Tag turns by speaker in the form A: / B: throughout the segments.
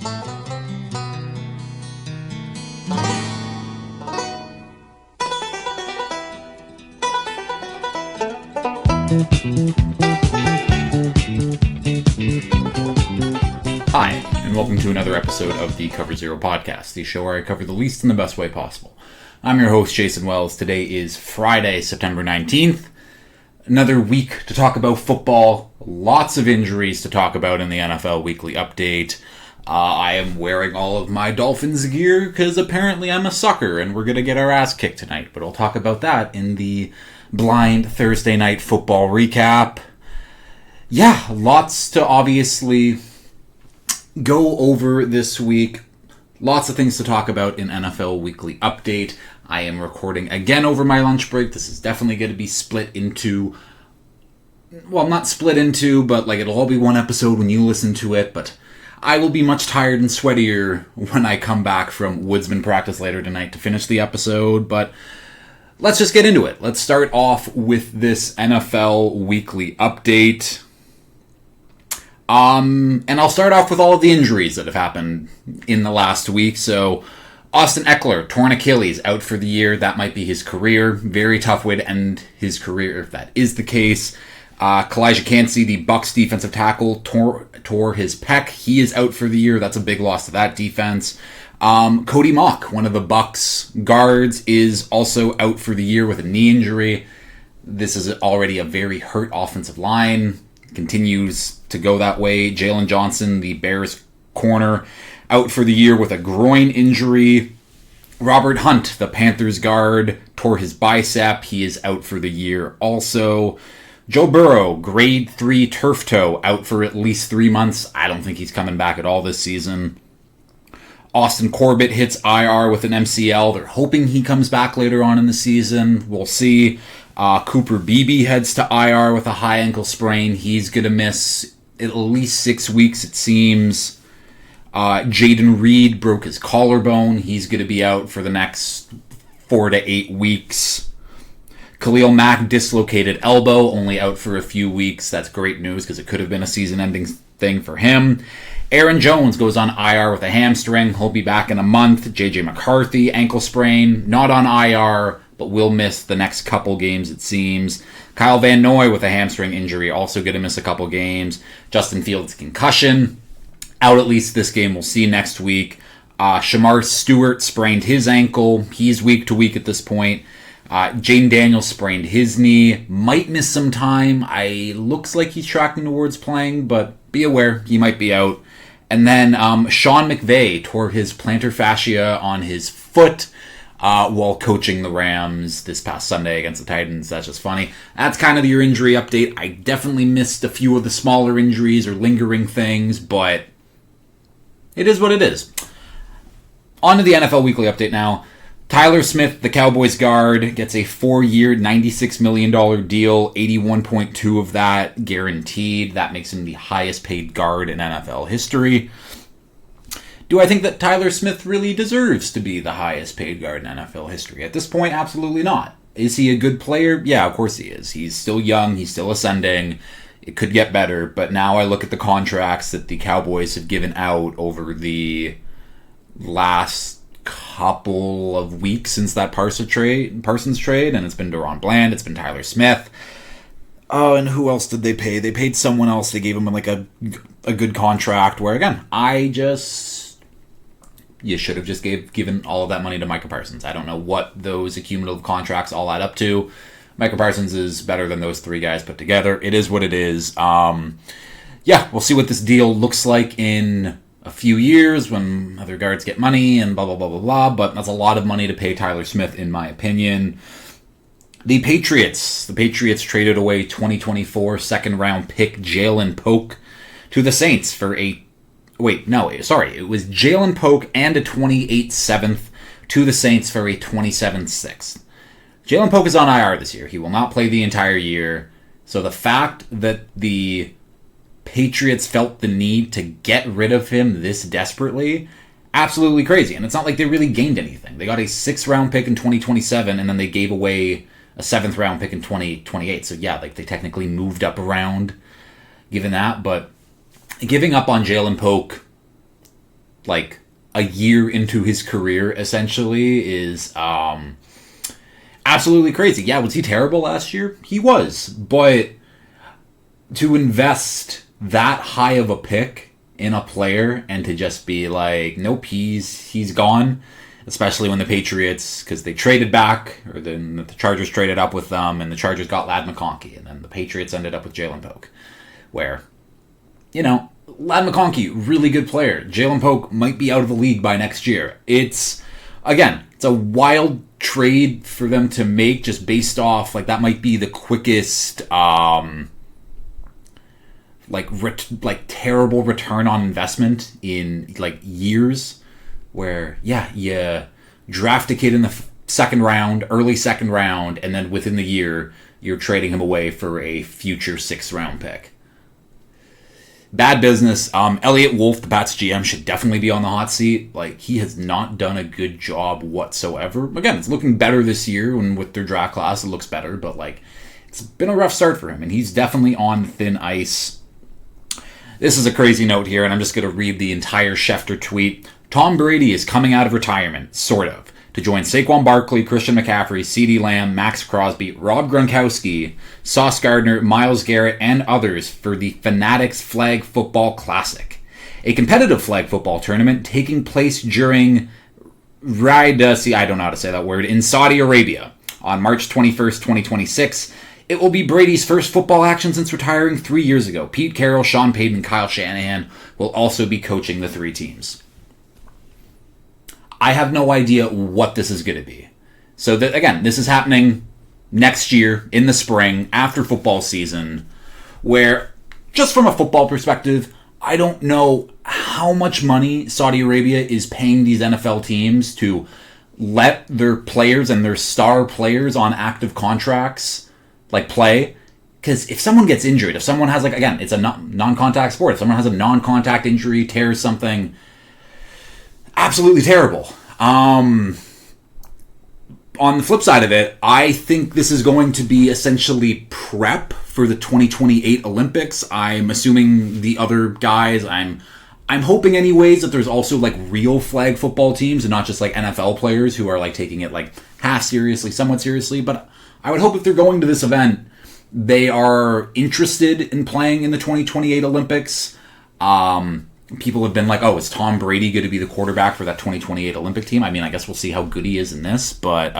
A: Hi, and welcome to another episode of the Cover Zero podcast, the show where I cover the least in the best way possible. I'm your host, Jason Wells. Today is Friday, September 19th. Another week to talk about football. Lots of injuries to talk about in the NFL Weekly Update. I am wearing all of my Dolphins gear because apparently I'm a sucker and we're going to get our ass kicked tonight. But I'll talk about that in the blind Thursday night football recap. Yeah, lots to obviously go over this week. Lots of things to talk about in NFL Weekly Update. I am recording again over my lunch break. This is definitely going to be split into, well, not split into, but like it'll all be one episode when you listen to it, but I will be much tired and sweatier when I come back from woodsman practice later tonight to finish the episode, but let's just get into it. Let's start off with this NFL Weekly Update. And I'll start off with all of the injuries that have happened in the last week. So, Austin Eckler, torn Achilles, out for the year. That might be his career. Very tough way to end his career if that is the case. Kalijah Kancey, the Bucs defensive tackle, tore his pec. He is out for the year. That's a big loss to that defense. Cody Mauch, one of the Bucs guards, is also out for the year with a knee injury. This is already a very hurt offensive line. Continues to go that way. Jalen Johnson, the Bears corner, out for the year with a groin injury. Robert Hunt, the Panthers guard, tore his bicep. He is out for the year also. Joe Burrow, grade 3 turf toe, out for at least 3 months. I don't think he's coming back at all this season. Austin Corbett hits IR with an MCL. They're hoping he comes back later on in the season. We'll see. Cooper Beebe heads to IR with a high ankle sprain. He's going to miss at least 6 weeks, it seems. Jaden Reed broke his collarbone. He's going to be out for the next 4 to 8 weeks. Khalil Mack dislocated elbow, only out for a few weeks. That's great news because it could have been a season-ending thing for him. Aaron Jones goes on IR with a hamstring. He'll be back in a month. J.J. McCarthy, ankle sprain, not on IR, but will miss the next couple games, it seems. Kyle Van Noy with a hamstring injury, also going to miss a couple games. Justin Fields, concussion, out at least this game. We'll see next week. Shamar Stewart sprained his ankle. He's week to week at this point. Jane Daniels sprained his knee. Might miss some time. Looks like he's tracking towards playing, but be aware, he might be out. And then Sean McVay tore his plantar fascia on his foot while coaching the Rams this past Sunday against the Titans. That's just funny. That's kind of your injury update. I definitely missed a few of the smaller injuries or lingering things, but it is what it is. On to the NFL Weekly Update now. Tyler Smith, the Cowboys guard, gets a 4-year, $96 million deal, 81.2 of that guaranteed. That makes him the highest paid guard in NFL history. Do I think that Tyler Smith really deserves to be the highest paid guard in NFL history? At this point, absolutely not. Is he a good player? Yeah, of course he is. He's still young. He's still ascending. It could get better, but now I look at the contracts that the Cowboys have given out over the last couple of weeks since that Parsons trade, and it's been Deron Bland, it's been Tyler Smith. Oh, and who else did they pay? They paid someone else. They gave him like a good contract where, again, you should have just given all of that money to Micah Parsons. I don't know what those accumulative contracts all add up to. Micah Parsons is better than those 3 guys put together. It is what it is. Yeah, we'll see what this deal looks like in a few years when other guards get money and blah, blah, blah, blah, blah. But that's a lot of money to pay Tyler Smith, in my opinion. The Patriots traded away 2024 second-round pick Jalen Polk to the Saints for it was Jalen Polk and a 28 7th to the Saints for a 27 6th. Jalen Polk is on IR this year. He will not play the entire year. So the fact that the Patriots felt the need to get rid of him this desperately, absolutely crazy. And it's not like they really gained anything. They got a 6th-round pick in 2027, and then they gave away a 7th-round pick in 2028. So yeah, like they technically moved up around given that. But giving up on Jalen Polk like a year into his career, essentially, is absolutely crazy. Yeah, was he terrible last year? He was. But to invest that high of a pick in a player and to just be like, nope, he's gone, especially when the Patriots, because they traded back, or then the Chargers traded up with them, and the Chargers got Ladd McConkey, and then the Patriots ended up with Jalen Polk, where, Ladd McConkey, really good player. Jalen Polk might be out of the league by next year. It's a wild trade for them to make just based off, that might be the quickest, terrible return on investment in, years, where, you draft a kid in the early second round, and then within the year, you're trading him away for a future 6th round pick. Bad business. Elliot Wolf, the Pats GM, should definitely be on the hot seat. He has not done a good job whatsoever. Again, it's looking better this year, and with their draft class, it looks better, but, it's been a rough start for him, and he's definitely on thin ice. This is a crazy note here, and I'm just going to read the entire Schefter tweet. Tom Brady is coming out of retirement, sort of, to join Saquon Barkley, Christian McCaffrey, CeeDee Lamb, Max Crosby, Rob Gronkowski, Sauce Gardner, Myles Garrett, and others for the Fanatics Flag Football Classic, a competitive flag football tournament taking place during I don't know how to say that word, in Saudi Arabia on March 21st, 2026. It will be Brady's first football action since retiring 3 years ago. Pete Carroll, Sean Payton, and Kyle Shanahan will also be coaching the 3 teams. I have no idea what this is going to be. So, this is happening next year in the spring after football season, where, just from a football perspective, I don't know how much money Saudi Arabia is paying these NFL teams to let their players and their star players on active contracts, play. Because if someone gets injured, if someone has, it's a non-contact sport, if someone has a non-contact injury, tears something, absolutely terrible. On the flip side of it, I think this is going to be essentially prep for the 2028 Olympics. I'm assuming the other guys, I'm hoping anyways that there's also real flag football teams and not just NFL players who are taking it half seriously, somewhat seriously. But I would hope if they're going to this event, they are interested in playing in the 2028 Olympics. People have been oh, is Tom Brady going to be the quarterback for that 2028 Olympic team? I guess we'll see how good he is in this, but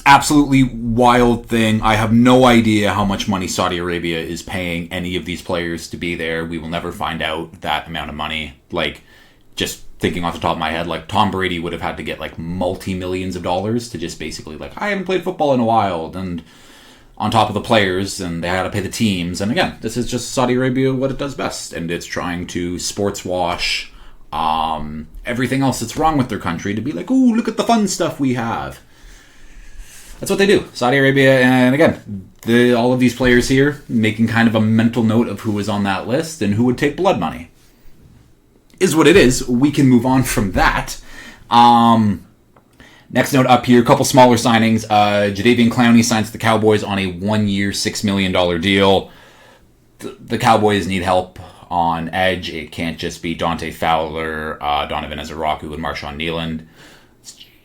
A: absolutely wild thing. I have no idea how much money Saudi Arabia is paying any of these players to be there. We will never find out that amount of money. Just thinking off the top of my head, Tom Brady would have had to get multi-millions of dollars to just basically I haven't played football in a while, and on top of the players, and they had to pay the teams. And again, this is just Saudi Arabia, what it does best, and it's trying to sports wash everything else that's wrong with their country to be ooh, look at the fun stuff we have. That's what they do. Saudi Arabia, and again, all of these players here making kind of a mental note of who is on that list and who would take blood money. Is what it is. We can move on from that. Next note up here, a couple smaller signings. Jadeveon Clowney signs to the Cowboys on a 1-year, $6 million deal. The Cowboys need help on edge. It can't just be Dante Fowler, Donovan Ezeraku, and Marshawn Nealand.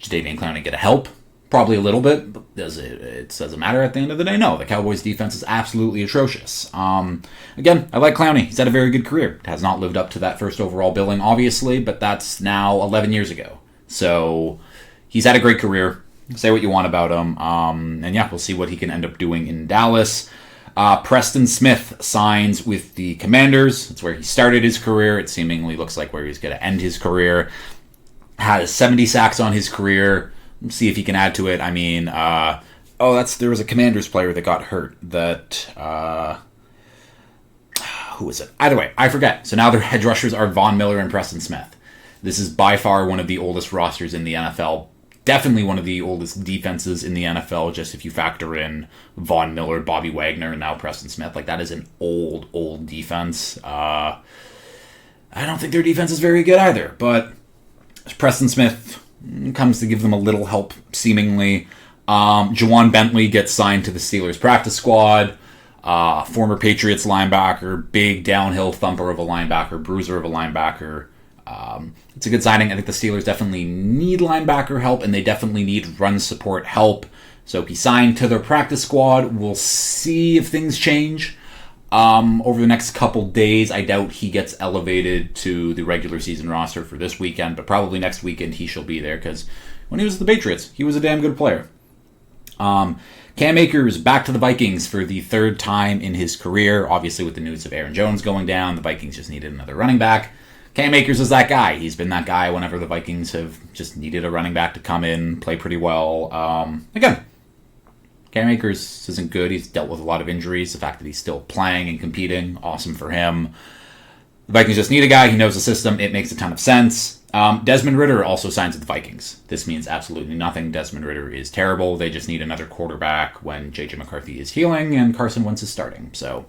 A: Jadeveon Clowney get a help? Probably a little bit, but does it matter at the end of the day? No, the Cowboys' defense is absolutely atrocious. Again, I like Clowney. He's had a very good career. Has not lived up to that first overall billing, obviously, but that's now 11 years ago. So he's had a great career. Say what you want about him. And yeah, we'll see what he can end up doing in Dallas. Preston Smith signs with the Commanders. That's where he started his career. It seemingly looks like where he's going to end his career. Has 70 sacks on his career. See if he can add to it. There was a Commanders player that got hurt. Who was it? Either way, I forget. So now their edge rushers are Von Miller and Preston Smith. This is by far one of the oldest rosters in the NFL. Definitely one of the oldest defenses in the NFL, just if you factor in Von Miller, Bobby Wagner, and now Preston Smith. That is an old defense. I don't think their defense is very good either, but Preston Smith comes to give them a little help, seemingly. Juwan Bentley gets signed to the Steelers practice squad. Former Patriots linebacker, big downhill thumper of a linebacker, bruiser of a linebacker. It's a good signing. I think the Steelers definitely need linebacker help, and they definitely need run support help. So he signed to their practice squad. We'll see if things change over the next couple days. I doubt he gets elevated to the regular season roster for this weekend, but probably next weekend he shall be there, because when he was with the Patriots, he was a damn good player. Cam Akers back to the Vikings for the third time in his career. Obviously, with the news of Aaron Jones going down, the Vikings just needed another running back. Cam Akers is that guy. He's been that guy whenever the Vikings have just needed a running back to come in, play pretty well. Again, Cam Akers isn't good. He's dealt with a lot of injuries. The fact that he's still playing and competing, awesome for him. The Vikings just need a guy. He knows the system. It makes a ton of sense. Desmond Ridder also signs with the Vikings. This means absolutely nothing. Desmond Ridder is terrible. They just need another quarterback when J.J. McCarthy is healing and Carson Wentz is starting. So,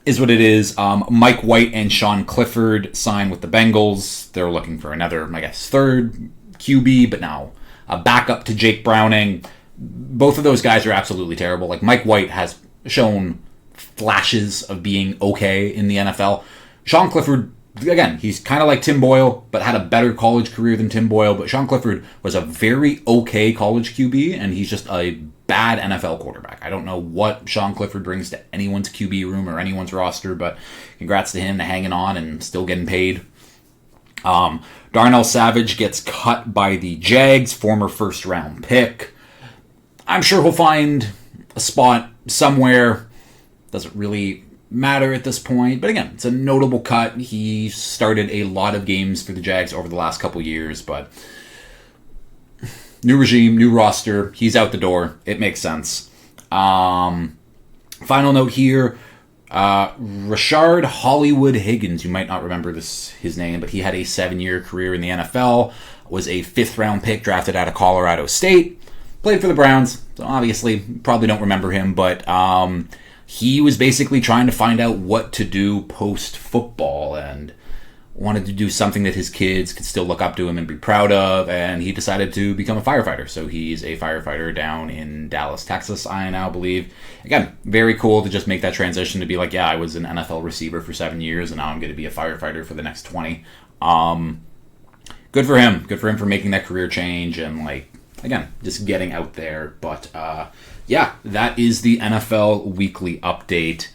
A: is what it is. Mike White and Sean Clifford sign with the Bengals. They're looking for another, I guess, third QB, but now a backup to Jake Browning. Both of those guys are absolutely terrible. Like, Mike White has shown flashes of being okay in the NFL. Sean Clifford, again, he's kind of like Tim Boyle, but had a better college career than Tim Boyle. But Sean Clifford was a very okay college QB, and he's just a bad NFL quarterback. I don't know what Sean Clifford brings to anyone's QB room or anyone's roster, but congrats to him to hanging on and still getting paid. Darnell Savage gets cut by the Jags, former first-round pick. I'm sure he'll find a spot somewhere. Doesn't really matter at this point. But again, it's a notable cut. He started a lot of games for the Jags over the last couple years, but new regime, new roster. He's out the door. It makes sense. Final note here. Rashard Hollywood Higgins, you might not remember his name, but he had a 7-year career in the NFL, was a 5th-round pick drafted out of Colorado State, played for the Browns, so obviously probably don't remember him, but he was basically trying to find out what to do post-football and wanted to do something that his kids could still look up to him and be proud of, and he decided to become a firefighter. So he's a firefighter down in Dallas, Texas, I now believe. Again, very cool to just make that transition to be like, yeah, I was an NFL receiver for 7 years, and now I'm going to be a firefighter for the next 20. Good for him. Good for him for making that career change and, like, again, just getting out there. But, yeah, that is the NFL Weekly Update.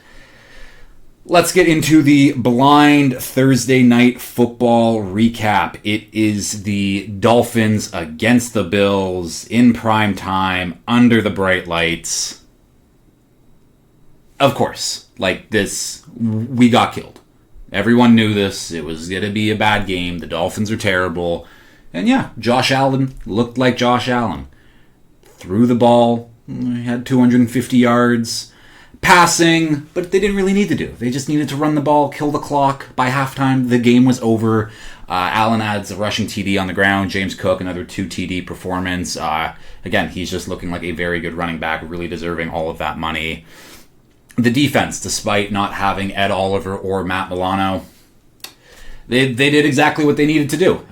A: Let's get into the blind Thursday night football recap. It is the Dolphins against the Bills in prime time under the bright lights. Of course, like this, we got killed. Everyone knew this. It was going to be a bad game. The Dolphins are terrible. And yeah, Josh Allen looked like Josh Allen. Threw the ball, had 250 yards. Passing, but they didn't really need to do. They just needed to run the ball, kill the clock. By halftime, the game was over. Allen adds a rushing TD on the ground. James Cook, another 2 TD performance. Again, he's just looking like a very good running back, really deserving all of that money. The defense, despite not having Ed Oliver or Matt Milano, they did exactly what they needed to do.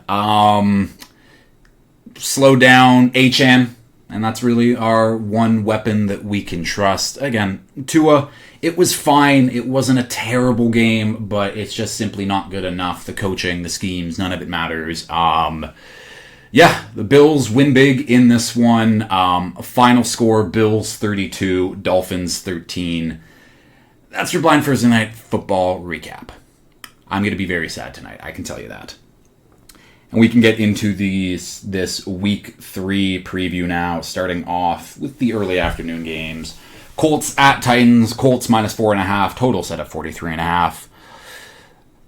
A: Slow down HN. And that's really our one weapon that we can trust. Again, Tua, it was fine. It wasn't a terrible game, but it's just simply not good enough. The coaching, the schemes, none of it matters. Yeah, the Bills win big in this one. Final score, Bills 32, Dolphins 13. That's your blind Thursday night football recap. I'm going to be very sad tonight, I can tell you that. And we can get into this Week 3 preview now, starting off with the early afternoon games. Colts at Titans, Colts minus 4.5, total set at 43.5.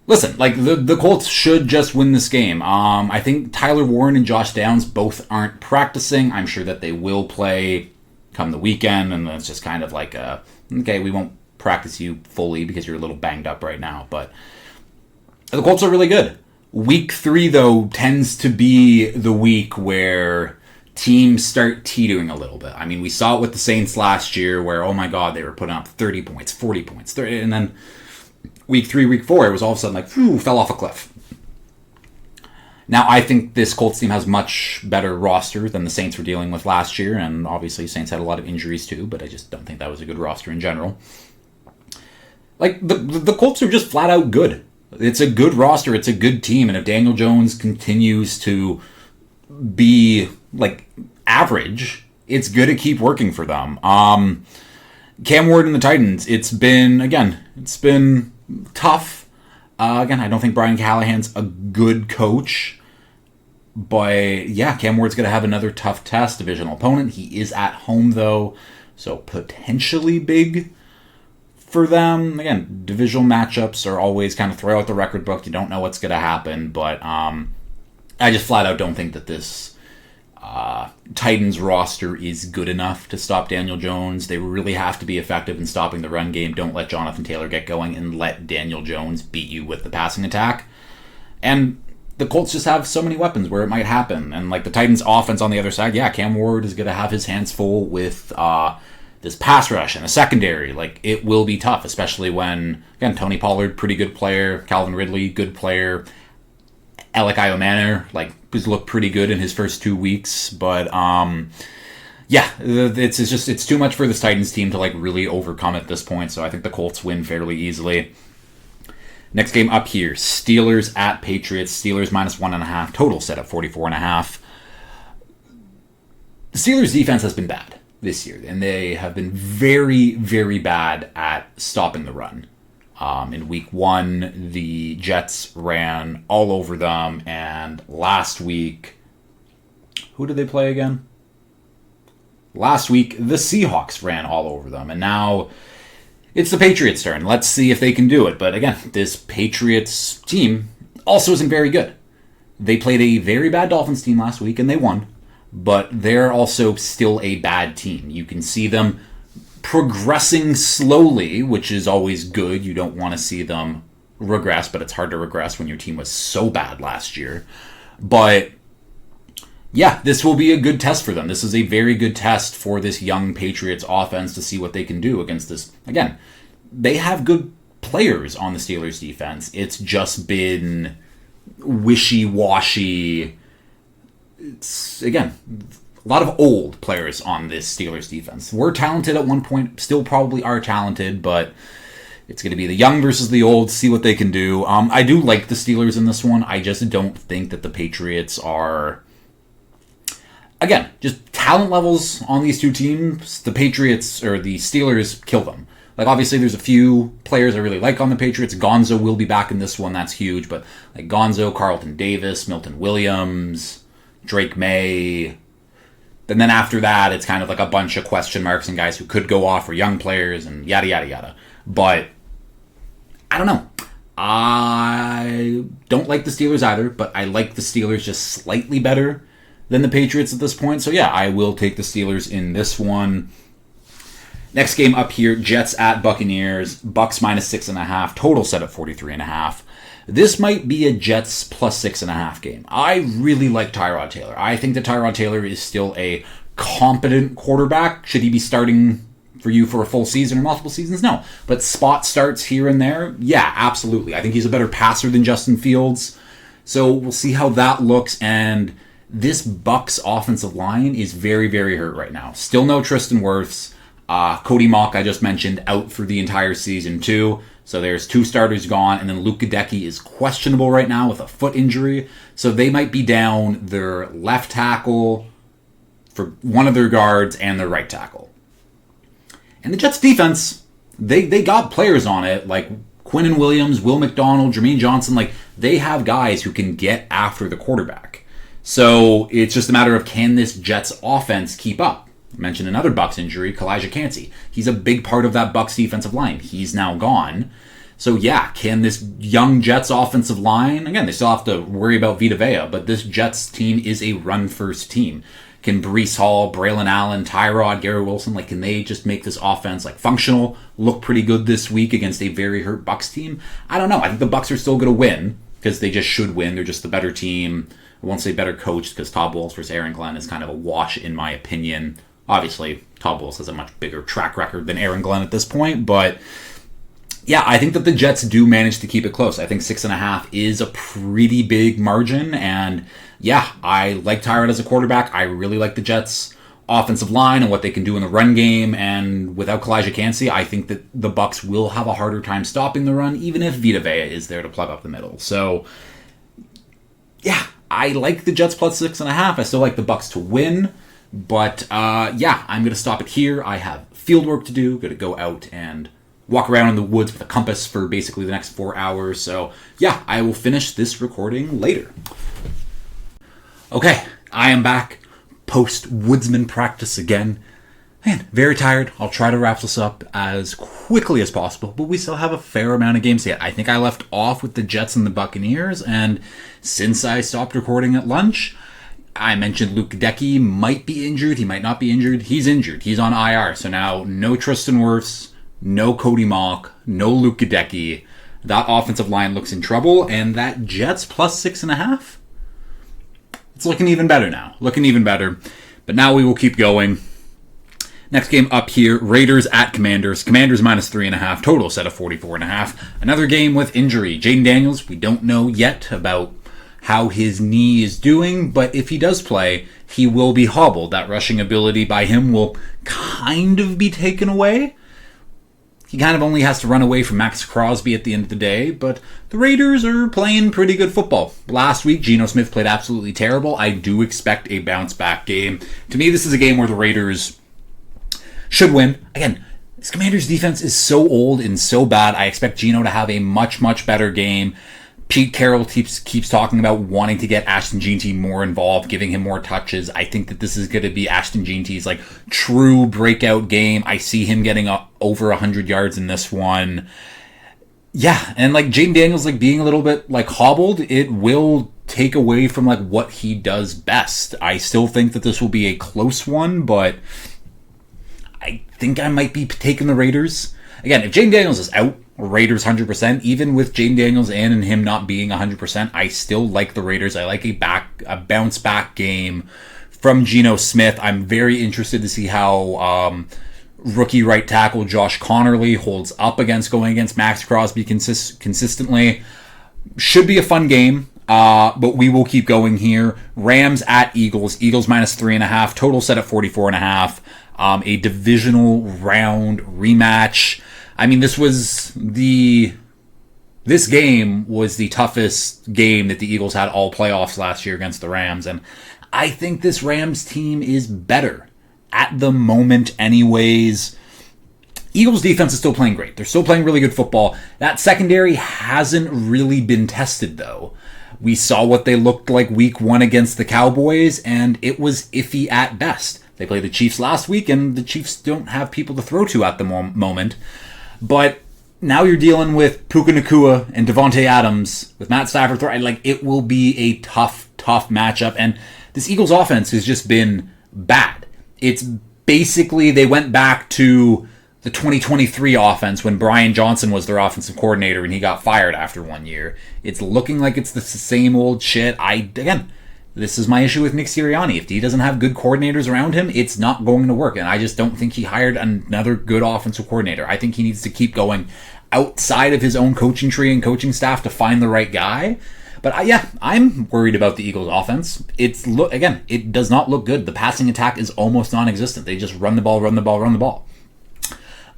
A: Listen, like, the Colts should just win this game. I think Tyler Warren and Josh Downs both aren't practicing. I'm sure that they will play come the weekend, and it's just kind of like, okay, we won't practice you fully because you're a little banged up right now. But the Colts are really good. Week 3, though, tends to be the week where teams start teetering a little bit. I mean, we saw it with the Saints last year where, oh my God, they were putting up 30 points, 40 points, 30, and then Week 3, Week 4, it was all of a sudden like, phew, fell off a cliff. Now, I think this Colts team has much better roster than the Saints were dealing with last year, and obviously Saints had a lot of injuries too, but I just don't think that was a good roster in general. Like, the Colts are just flat out good. It's a good roster, it's a good team, and if Daniel Jones continues to be, like, average, it's good to keep working for them. Cam Ward and the Titans, it's been tough. Again, I don't think Brian Callahan's a good coach. But yeah, Cam Ward's going to have another tough test, divisional opponent. He is at home, though, so potentially big for them. Again, divisional matchups are always kind of throw out the record book. You don't know what's going to happen, but I just flat out don't think that this Titans roster is good enough to stop Daniel Jones. They really have to be effective in stopping the run game. Don't let Jonathan Taylor get going and let Daniel Jones beat you with the passing attack. And the Colts just have so many weapons where it might happen. And like the Titans offense on the other side, yeah, Cam Ward is going to have his hands full with this pass rush and a secondary. Like, it will be tough, especially when, again, Tony Pollard, pretty good player, Calvin Ridley, good player, Alec Iomanner, like, has looked pretty good in his first 2 weeks. But yeah, it's too much for this Titans team to like really overcome at this point. So I think the Colts win fairly easily. Next game up here, Steelers at Patriots. Steelers -1.5. Total set at 44.5. The Steelers' defense has been bad this year, and they have been very, very bad at stopping the run. In week 1, the Jets ran all over them, and last week, who did they play again? Last week, the Seahawks ran all over them, and now it's the Patriots' turn. Let's see if they can do it. But again, this Patriots team also isn't very good. They played a very bad Dolphins team last week, and they won. But they're also still a bad team. You can see them progressing slowly, which is always good. You don't want to see them regress, but it's hard to regress when your team was so bad last year. But yeah, this will be a good test for them. This is a very good test for this young Patriots offense to see what they can do against this. Again, they have good players on the Steelers defense. It's just been wishy-washy. It's, again, a lot of old players on this Steelers defense. Were talented at one point, still probably are talented, but it's going to be the young versus the old, see what they can do. I do like the Steelers in this one. I just don't think that the Patriots are... Again, just talent levels on these two teams, the Patriots or the Steelers kill them. Like, obviously, there's a few players I really like on the Patriots. Gonzo will be back in this one. That's huge. But like Gonzo, Carlton Davis, Milton Williams, Drake May. And then after that, it's kind of like a bunch of question marks and guys who could go off or young players and yada, yada, yada. But I don't know. I don't like the Steelers either, but I like the Steelers just slightly better than the Patriots at this point. So yeah, I will take the Steelers in this one. Next game up here, Jets at Buccaneers. Bucks -6.5. Total set at 43.5. This might be a Jets +6.5 game. I really like Tyrod Taylor. I think that Tyrod Taylor is still a competent quarterback. Should he be starting for you for a full season or multiple seasons? No. But spot starts here and there? Yeah, absolutely. I think he's a better passer than Justin Fields. So we'll see how that looks. And this Bucs offensive line is very, very hurt right now. Still no Tristan Wirfs. Cody Mock, I just mentioned, out for the entire season too. So there's 2 starters gone, and then Luke Gadecki is questionable right now with a foot injury. So they might be down their left tackle for one of their guards and their right tackle. And the Jets defense, they got players on it, like Quinnen Williams, Will McDonald, Jermaine Johnson. Like, they have guys who can get after the quarterback. So it's just a matter of, can this Jets offense keep up? I mentioned another Bucs injury, Kalijah Kancey. He's a big part of that Bucs defensive line. He's now gone. So yeah, can this young Jets offensive line, again, they still have to worry about Vita Vea, but this Jets team is a run-first team. Can Breece Hall, Braylon Allen, Tyrod, Gary Wilson, like, can they just make this offense like functional, look pretty good this week against a very hurt Bucs team? I don't know. I think the Bucs are still going to win because they just should win. They're just the better team. I won't say better coached because Todd Bowles versus Aaron Glenn is kind of a wash in my opinion. Obviously, Todd Bowles has a much bigger track record than Aaron Glenn at this point, but Yeah, I think that the Jets do manage to keep it close. I think 6.5 is a pretty big margin. And yeah, I like Tyrod as a quarterback. I really like the Jets' offensive line and what they can do in the run game. And without Kalijah Kancey, I think that the Bucs will have a harder time stopping the run, even if Vita Vea is there to plug up the middle. So yeah, I like the Jets plus 6.5. I still like the Bucs to win. But yeah, I'm going to stop it here. I have field work to do. Going to go out and walk around in the woods with a compass for basically the next 4 hours. So yeah, I will finish this recording later. Okay, I am back post-woodsman practice again. Man, very tired. I'll try to wrap this up as quickly as possible, but we still have a fair amount of games yet. I think I left off with the Jets and the Buccaneers, and since I stopped recording at lunch, I mentioned Luke Gedecki might be injured. He might not be injured. He's injured. He's on IR. So now no Tristan Wirfs, no Cody Mock, no Luke Gedecki. That offensive line looks in trouble, and that Jets plus 6.5, it's looking even better now. Looking even better. But now we will keep going. Next game up here, Raiders at Commanders. Commanders minus 3.5, total set of 44.5. Another game with injury. Jaden Daniels, we don't know yet about how his knee is doing, but if he does play, he will be hobbled. That rushing ability by him will kind of be taken away. He kind of only has to run away from Max Crosby at the end of the day, but the Raiders are playing pretty good football. Last week, Geno Smith played absolutely terrible. I do expect a bounce-back game. To me, this is a game where the Raiders should win. Again, this Commanders defense is so old and so bad. I expect Geno to have a much, much better game. Pete Carroll keeps talking about wanting to get Ashton Jeanty more involved, giving him more touches. I think that this is going to be Ashton Jeanty's like true breakout game. I see him getting over 100 yards in this one. Yeah, and like Jaden Daniels like being a little bit like hobbled, it will take away from like what he does best. I still think that this will be a close one, but I think I might be taking the Raiders. Again, if Jaden Daniels is out, Raiders 100%. Even with Jaden Daniels and him not being 100%, I still like the Raiders. I like a bounce back game from Geno Smith. I'm very interested to see how rookie right tackle Josh Connerly holds up going against Max Crosby consistently. Should be a fun game, but we will keep going here. Rams at Eagles. Eagles minus 3.5. Total set at 44.5. A divisional round rematch. I mean, this game was the toughest game that the Eagles had all playoffs last year against the Rams, and I think this Rams team is better at the moment anyways. Eagles defense is still playing great. They're still playing really good football. That secondary hasn't really been tested, though. We saw what they looked like week 1 against the Cowboys, and it was iffy at best. They played the Chiefs last week, and the Chiefs don't have people to throw to at the moment. But now you're dealing with Puka Nacua and Devontae Adams with Matt Stafford. Like, it will be a tough matchup. And this Eagles offense has just been bad. It's basically they went back to the 2023 offense when Brian Johnson was their offensive coordinator and he got fired after 1 year. It's looking like it's the same old shit. This is my issue with Nick Sirianni. If he doesn't have good coordinators around him, it's not going to work. And I just don't think he hired another good offensive coordinator. I think he needs to keep going outside of his own coaching tree and coaching staff to find the right guy. But I'm worried about the Eagles offense. It does not look good. The passing attack is almost non-existent. They just run the ball.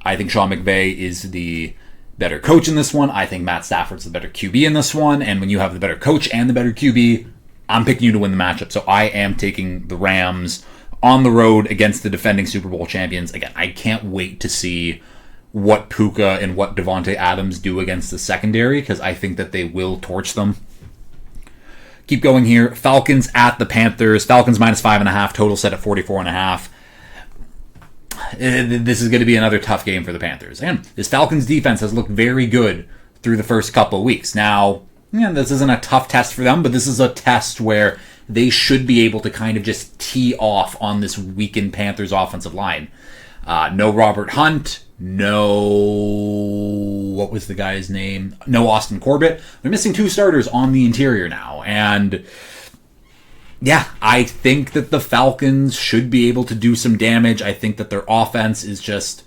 A: I think Sean McVay is the better coach in this one. I think Matt Stafford's the better QB in this one. And when you have the better coach and the better QB, I'm picking you to win the matchup. So I am taking the Rams on the road against the defending Super Bowl champions. Again, I can't wait to see what Puka and what Devontae Adams do against the secondary, because I think that they will torch them. Keep going here. Falcons at the Panthers. Falcons minus 5.5. Total set at 44.5. This is going to be another tough game for the Panthers. And this Falcons defense has looked very good through the first couple of weeks. Now, this isn't a tough test for them, but this is a test where they should be able to kind of just tee off on this weakened Panthers offensive line. No Robert Hunt, what was the guy's name? No Austin Corbett. They're missing 2 starters on the interior now. And yeah, I think that the Falcons should be able to do some damage. I think that their offense is just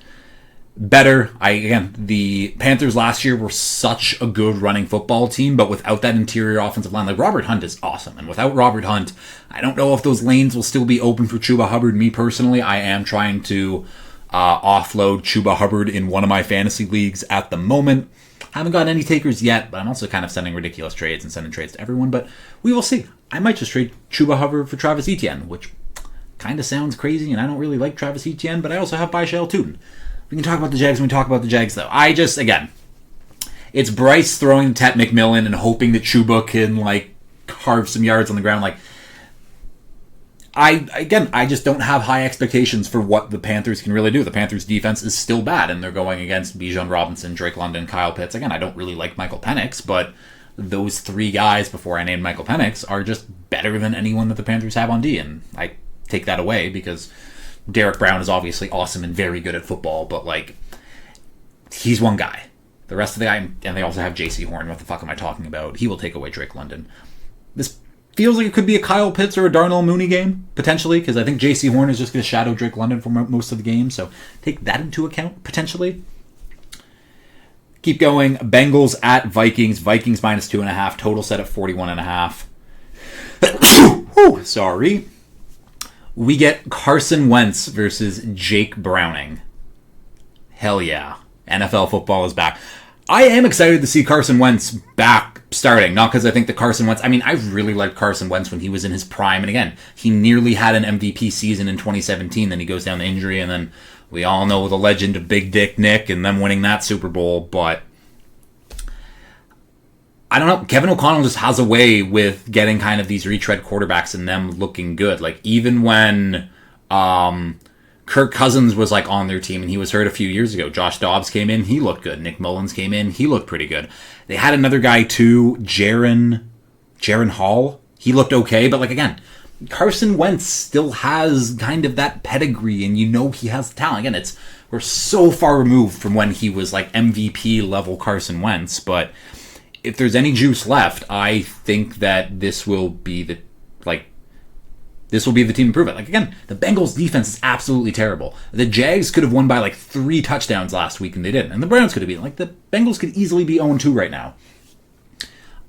A: better. The Panthers last year were such a good running football team, but without that interior offensive line, like Robert Hunt is awesome. And without Robert Hunt, I don't know if those lanes will still be open for Chuba Hubbard. Me personally, I am trying to offload Chuba Hubbard in one of my fantasy leagues at the moment. Haven't gotten any takers yet, but I'm also kind of sending ridiculous trades and sending trades to everyone, but we will see. I might just trade Chuba Hubbard for Travis Etienne, which kind of sounds crazy, and I don't really like Travis Etienne, but I also have Baishal Tootin. We can talk about the Jags when we talk about the Jags, though. It's Bryce throwing to Tet McMillan and hoping that Chuba can, carve some yards on the ground. I just don't have high expectations for what the Panthers can really do. The Panthers' defense is still bad, and they're going against Bijan Robinson, Drake London, Kyle Pitts. Again, I don't really like Michael Penix, but those three guys before I named Michael Penix are just better than anyone that the Panthers have on D, and I take that away because Derek Brown is obviously awesome and very good at football, but he's one guy. The rest of the guy, and they also have J.C. Horn. What the fuck am I talking about? He will take away Drake London. This feels like it could be a Kyle Pitts or a Darnell Mooney game, potentially, because I think J.C. Horn is just going to shadow Drake London for most of the game, so take that into account, potentially. Keep going. Bengals at Vikings. Vikings minus 2.5. Total set at 41.5. Sorry. We get Carson Wentz versus Jake Browning. Hell yeah. NFL football is back. I am excited to see Carson Wentz back starting. Not because I think that Carson Wentz... I really liked Carson Wentz when he was in his prime. And again, he nearly had an MVP season in 2017. Then he goes down to injury. And then we all know the legend of Big Dick Nick and them winning that Super Bowl. But I don't know. Kevin O'Connell just has a way with getting kind of these retread quarterbacks and them looking good. Even when Kirk Cousins was on their team and he was hurt a few years ago, Josh Dobbs came in, he looked good. Nick Mullins came in, he looked pretty good. They had another guy too, Jaron Hall. He looked okay, but again, Carson Wentz still has kind of that pedigree, and he has talent. Again, we're so far removed from when he was MVP level Carson Wentz, but if there's any juice left, I think that this will be the team to prove it. Again, the Bengals defense is absolutely terrible. The Jags could have won by 3 touchdowns last week, and they didn't. And the Browns could have beaten. The Bengals could easily be 0-2 right now.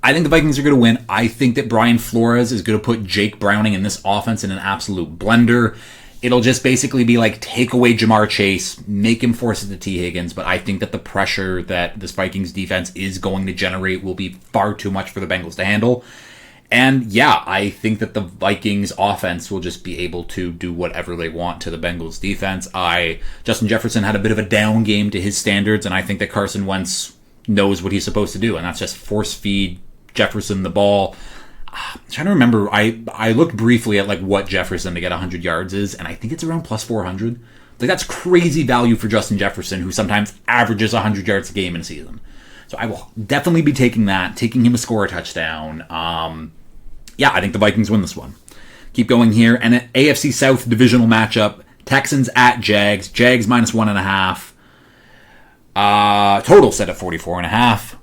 A: I think the Vikings are going to win. I think that Brian Flores is going to put Jake Browning in this offense in an absolute blender. It'll just basically be take away Jamar Chase, make him force it to T. Higgins, but I think that the pressure that this Vikings defense is going to generate will be far too much for the Bengals to handle. And yeah, I think that the Vikings offense will just be able to do whatever they want to the Bengals defense. Justin Jefferson had a bit of a down game to his standards, and I think that Carson Wentz knows what he's supposed to do, and that's just force feed Jefferson the ball. I'm trying to remember, I looked briefly at what Jefferson to get 100 yards is, and I think it's around plus 400. That's crazy value for Justin Jefferson, who sometimes averages 100 yards a game in a season. So I will definitely be taking him to score a touchdown. Yeah, I think the Vikings win this one. Keep going here, and an AFC South divisional matchup, Texans at Jags. Jags minus 1.5. Total set at 44.5.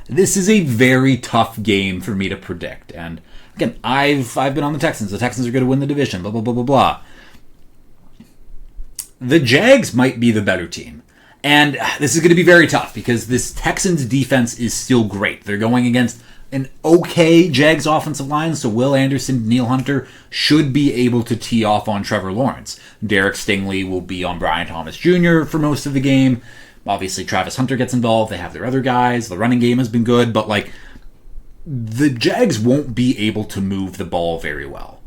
A: This is a very tough game for me to predict. And again, I've been on the Texans. The Texans are going to win the division, blah, blah, blah, blah, blah. The Jags might be the better team. And this is going to be very tough because this Texans defense is still great. They're going against an okay Jags offensive line, so Will Anderson, Neil Hunter should be able to tee off on Trevor Lawrence. Derek Stingley will be on Brian Thomas Jr. for most of the game. Obviously, Travis Hunter gets involved. They have their other guys. The running game has been good, but the Jags won't be able to move the ball very well.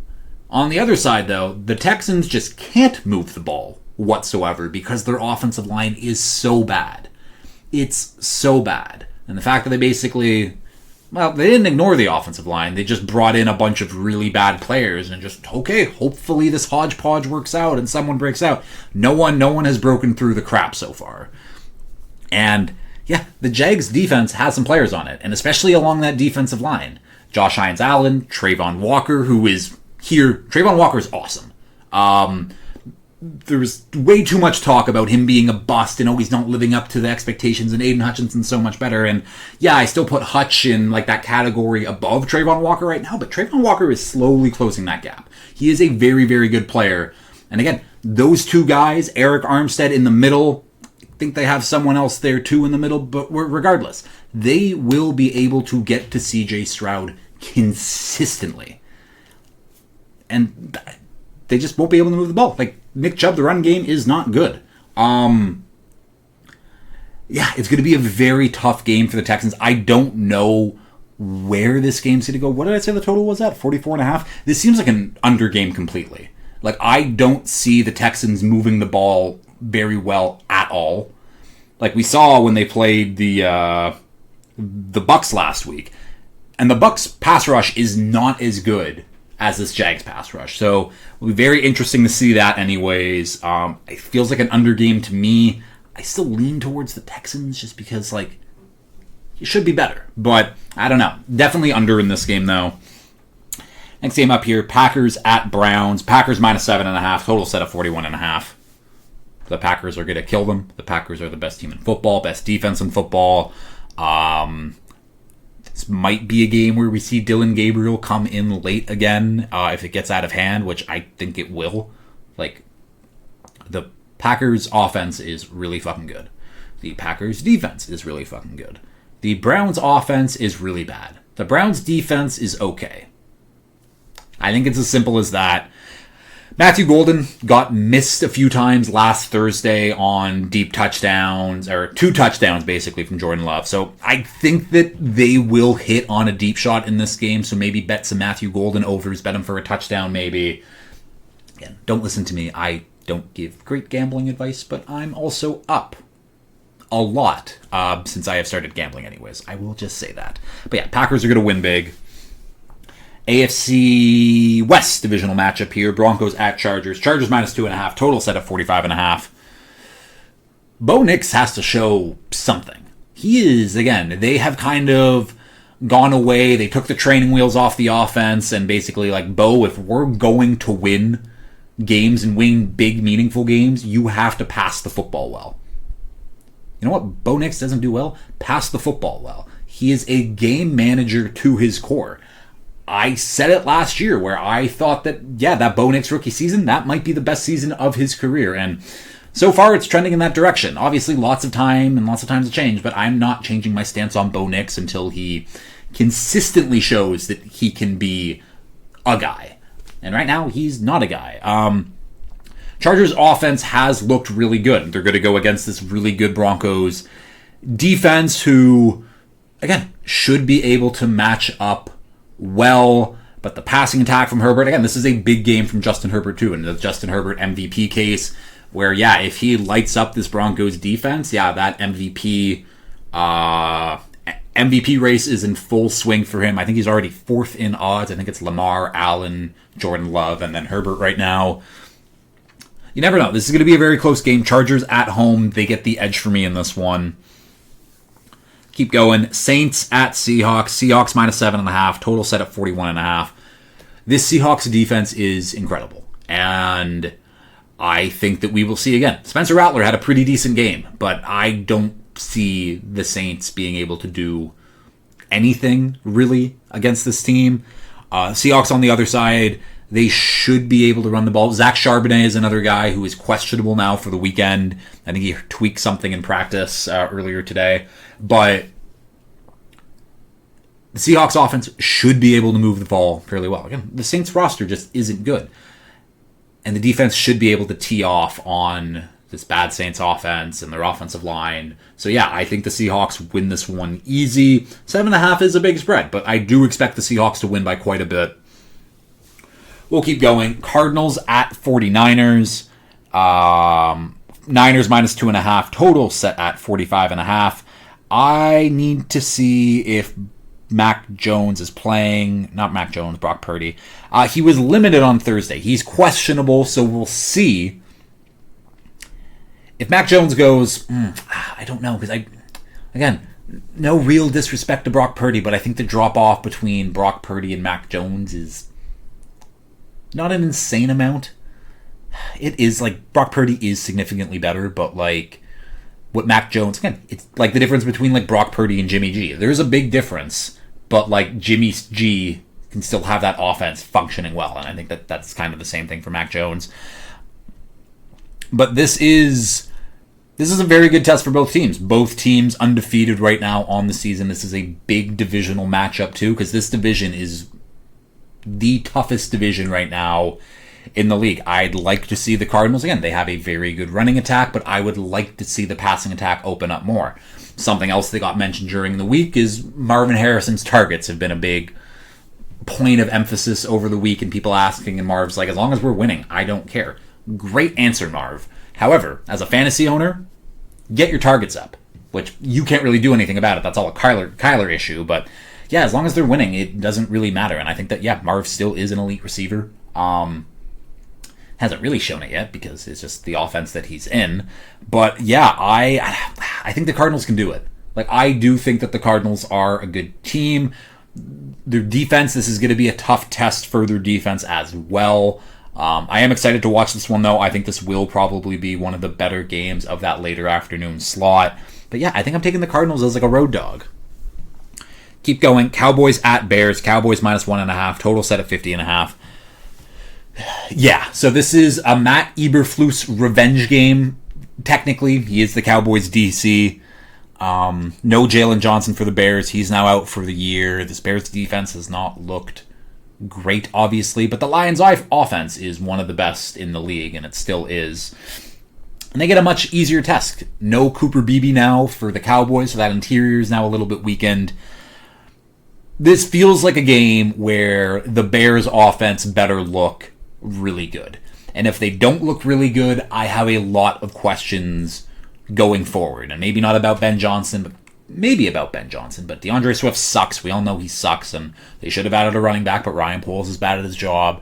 A: On the other side, though, the Texans just can't move the ball whatsoever because their offensive line is so bad. It's so bad. And the fact that they basically... Well, they didn't ignore the offensive line. They just brought in a bunch of really bad players and just, okay, hopefully this hodgepodge works out and someone breaks out. No one has broken through the crap so far. And, yeah, the Jags defense has some players on it, and especially along that defensive line. Josh Hines-Allen, Trayvon Walker, who is here. Trayvon Walker is awesome. There was way too much talk about him being a bust and he's not living up to the expectations, and Aiden Hutchinson's so much better. And yeah, I still put Hutch in that category above Trayvon Walker right now, but Trayvon Walker is slowly closing that gap. He is a very, very good player. And again, those two guys, Eric Armstead in the middle, think they have someone else there too in the middle, but regardless, they will be able to get to CJ Stroud consistently. And they just won't be able to move the ball. Like, Nick Chubb, the run game is not good. Yeah, it's going to be a very tough game for the Texans. I don't know where this game's going to go. What did I say the total was at? 44.5? This seems like an under game completely. Like, I don't see the Texans moving the ball very well at all. Like we saw when they played the Bucks last week. And the Bucks pass rush is not as good as this Jags pass rush. So it'll be very interesting to see that anyways. It feels like an under game to me. I still lean towards the Texans just because, like, it should be better. But I don't know. Definitely under in this game, though. Next game up here, Packers at Browns. Packers minus 7.5. Total set of 41.5. The Packers are going to kill them. The Packers are the best team in football, best defense in football. This might be a game where we see Dylan Gabriel come in late again if it gets out of hand, which I think it will. Like, the Packers offense is really fucking good. The Packers defense is really fucking good. The Browns offense is really bad. The Browns defense is okay. I think it's as simple as that. Matthew Golden got missed a few times last Thursday on deep touchdowns, or 2 touchdowns basically from Jordan Love. So I think that they will hit on a deep shot in this game. So maybe bet some Matthew Golden overs, bet him for a touchdown maybe. Again, don't listen to me. I don't give great gambling advice, but I'm also up a lot since I have started gambling anyways. I will just say that. But yeah, Packers are going to win big. AFC West divisional matchup here. Broncos at Chargers. Chargers minus 2.5. Total set at 45.5. Bo Nix has to show something. He is, again, they have kind of gone away. They took the training wheels off the offense and basically like, Bo, if we're going to win games and win big, meaningful games, you have to pass the football well. You know what Bo Nix doesn't do well? Pass the football well. He is a game manager to his core. I said it last year where I thought that, yeah, that Bo Nix rookie season, that might be the best season of his career. And so far it's trending in that direction. Obviously lots of time and lots of times to change, but I'm not changing my stance on Bo Nix until he consistently shows that he can be a guy. And right now, he's not a guy. Chargers offense has looked really good. They're going to go against this really good Broncos defense who, again, should be able to match up well. But the passing attack from Herbert, again, this is a big game from Justin Herbert too. And the Justin Herbert MVP case where, yeah, if he lights up this Broncos defense, yeah, that MVP race is in full swing for him. I think he's already 4th in odds. I think it's Lamar, Allen, Jordan Love, and then Herbert right now. You never know. This is going to be a very close game. Chargers at home. They get the edge for me in this one. Keep going. Saints at Seahawks. Seahawks minus 7.5. Total set at 41.5. This Seahawks defense is incredible. And I think that we will see again. Spencer Rattler had a pretty decent game, but I don't see the Saints being able to do anything really against this team. Seahawks on the other side, they should be able to run the ball. Zach Charbonnet is another guy who is questionable now for the weekend. I think he tweaked something in practice earlier today. But the Seahawks offense should be able to move the ball fairly well. Again, the Saints roster just isn't good. And the defense should be able to tee off on this bad Saints offense and their offensive line. So yeah, I think the Seahawks win this one easy. 7.5 is a big spread, but I do expect the Seahawks to win by quite a bit. We'll keep going. Cardinals at 49ers. Niners minus 2.5. Total set at 45.5. I need to see if Mac Jones is playing. Not Mac Jones, Brock Purdy. He was limited on Thursday. He's questionable, so we'll see. If Mac Jones goes, I don't know, because again, no real disrespect to Brock Purdy, but I think the drop-off between Brock Purdy and Mac Jones is not an insane amount. It is, like, Brock Purdy is significantly better, but, like, what Mac Jones, again, it's like the difference between, like, Brock Purdy and Jimmy G. There's a big difference, but, like, Jimmy G can still have that offense functioning well, and I think that that's kind of the same thing for Mac Jones. But this is this is a very good test for both teams. Both teams undefeated right now on the season. This is a big divisional matchup too, because this division is the toughest division right now in the league. I'd like to see the Cardinals, again, they have a very good running attack, but I would like to see the passing attack open up more. Something else that got mentioned during the week is Marvin Harrison's targets have been a big point of emphasis over the week, and people asking, and Marv's like, as long as we're winning, I don't care. Great answer, Marv. However, as a fantasy owner, get your targets up, which you can't really do anything about it. That's all a Kyler issue, but yeah, as long as they're winning, it doesn't really matter. And I think that, yeah, Marv still is an elite receiver. Hasn't really shown it yet because it's just the offense that he's in. But yeah, I think the Cardinals can do it. Like, I do think that the Cardinals are a good team. Their defense, this is going to be a tough test for their defense as well. I am excited to watch this one, though. I think this will probably be one of the better games of that later afternoon slot. But yeah, I think I'm taking the Cardinals as like a road dog. Keep going. Cowboys at Bears. Cowboys minus 1.5. Total set at 50.5. Yeah, so this is a Matt Eberflus revenge game. Technically, he is the Cowboys DC. No Jalen Johnson for the Bears. He's now out for the year. This Bears defense has not looked great, obviously, but the Lions' offense is one of the best in the league, and it still is. And they get a much easier test. No Cooper Beebe now for the Cowboys, so that interior is now a little bit weakened. This feels like a game where the Bears' offense better look really good. And if they don't look really good, I have a lot of questions going forward. And maybe not about Ben Johnson, but maybe about Ben Johnson. But DeAndre Swift sucks. We all know he sucks, and they should have added a running back, but Ryan Poles is bad at his job.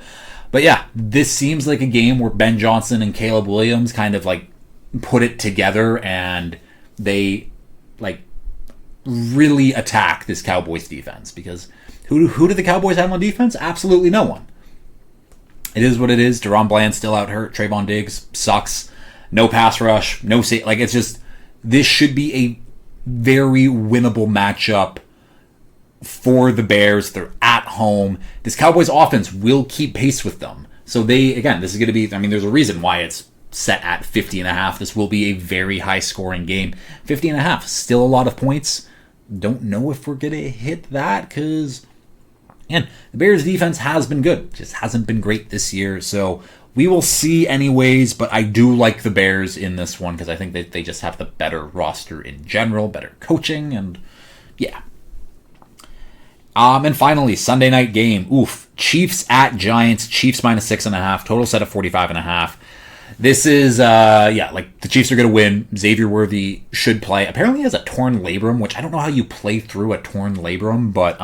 A: But yeah, this seems like a game where Ben Johnson and Caleb Williams kind of like put it together, and they like really attack this Cowboys defense. Because who do the Cowboys have on defense? Absolutely no one. It is what it is. Deron Bland's still out hurt. Trayvon Diggs sucks. No pass rush. No safety. Like, it's just, this should be a very winnable matchup for the Bears. They're at home. This Cowboys offense will keep pace with them. So they, again, this is going to be, I mean, there's a reason why it's set at 50.5. This will be a very high scoring game. 50.5, still a lot of points. Don't know if we're going to hit that because, and the Bears defense has been good, just hasn't been great this year. So we will see anyways, but I do like the Bears in this one because I think that they just have the better roster in general, better coaching, and yeah. And finally, Sunday night game. Chiefs at Giants. Chiefs minus 6.5. Total set of 45.5. This is, like the Chiefs are going to win. Xavier Worthy should play. Apparently he has a torn labrum, which I don't know how you play through a torn labrum, but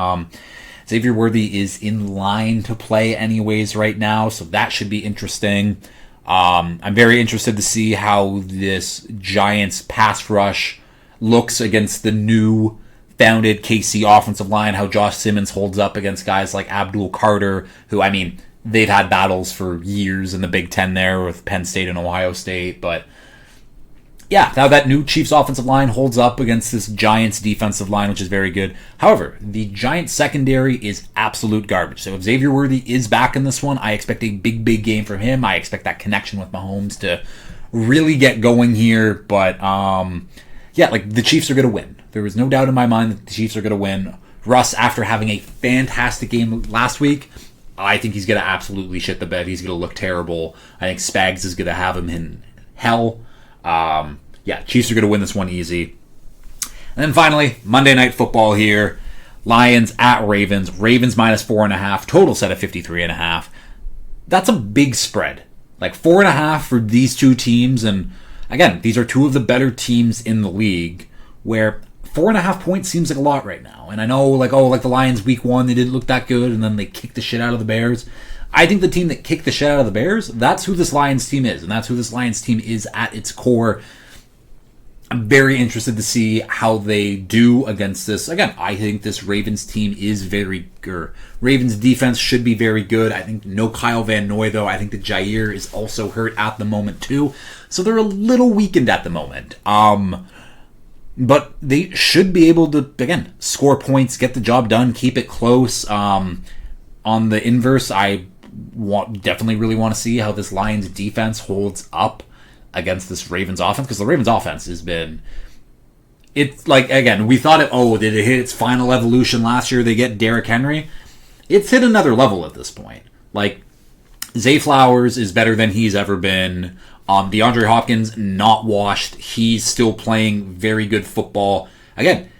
A: Xavier Worthy is in line to play anyways right now, so that should be interesting. I'm very interested to see how this Giants pass rush looks against the new founded KC offensive line, how Josh Simmons holds up against guys like Abdul Carter, who, I mean, they've had battles for years in the Big Ten there with Penn State and Ohio State, but yeah, now that new Chiefs offensive line holds up against this Giants defensive line, which is very good. However, the Giants secondary is absolute garbage. So if Xavier Worthy is back in this one, I expect a big, big game from him. I expect that connection with Mahomes to really get going here. But the Chiefs are going to win. There is no doubt in my mind that the Chiefs are going to win. Russ, after having a fantastic game last week, I think he's going to absolutely shit the bed. He's going to look terrible. I think Spags is going to have him in hell. Chiefs are going to win this one easy. And then finally, Monday Night Football here. Lions at Ravens. Ravens minus 4.5. Total set of 53.5. That's a big spread. Like 4.5 for these two teams. And again, these are two of the better teams in the league, where 4.5 points seems like a lot right now. And I know, like the Lions week 1, they didn't look that good, and then they kicked the shit out of the Bears. I think the team that kicked the shit out of the Bears, that's who this Lions team is, and that's who this Lions team is at its core. I'm very interested to see how they do against this. Again, I think this Ravens team is very good. Ravens defense should be very good. I think no Kyle Van Noy, though. I think that Jair is also hurt at the moment, too. So they're a little weakened at the moment. But they should be able to, again, score points, get the job done, keep it close. On the inverse, I definitely really want to see how this Lions defense holds up against this Ravens offense, because the Ravens offense has been... It's like, again, we thought did it hit its final evolution last year? They get Derrick Henry. It's hit another level at this point. Like, Zay Flowers is better than he's ever been. DeAndre Hopkins, not washed. He's still playing very good football. Again,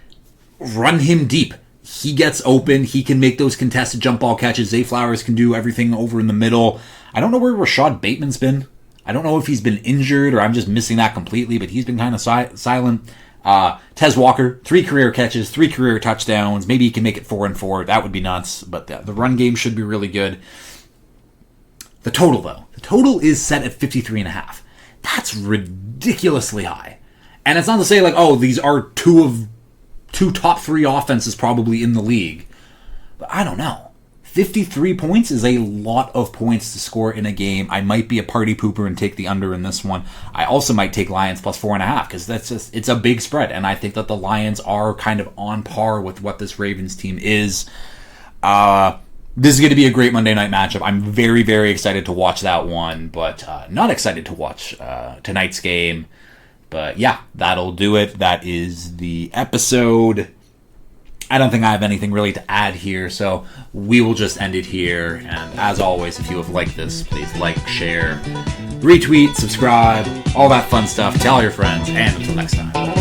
A: run him deep. He gets open. He can make those contested jump ball catches. Zay Flowers can do everything over in the middle. I don't know where Rashad Bateman's been. I don't know if he's been injured or I'm just missing that completely, but he's been kind of silent. Tez Walker, 3 career catches, 3 career touchdowns. Maybe he can make it 4-4. That would be nuts, but the run game should be really good. The total, though. The total is set at 53.5. That's ridiculously high. And it's not to say, like, these are two top 3 offenses probably in the league. But I don't know. 53 points is a lot of points to score in a game. I might be a party pooper and take the under in this one. I also might take Lions plus 4.5 because it's a big spread. And I think that the Lions are kind of on par with what this Ravens team is. This is going to be a great Monday night matchup. I'm very, very excited to watch that one, but not excited to watch tonight's game. But yeah, that'll do it. That is the episode. I don't think I have anything really to add here, so we will just end it here. And as always, if you have liked this, please like, share, retweet, subscribe, all that fun stuff. Tell your friends, and until next time.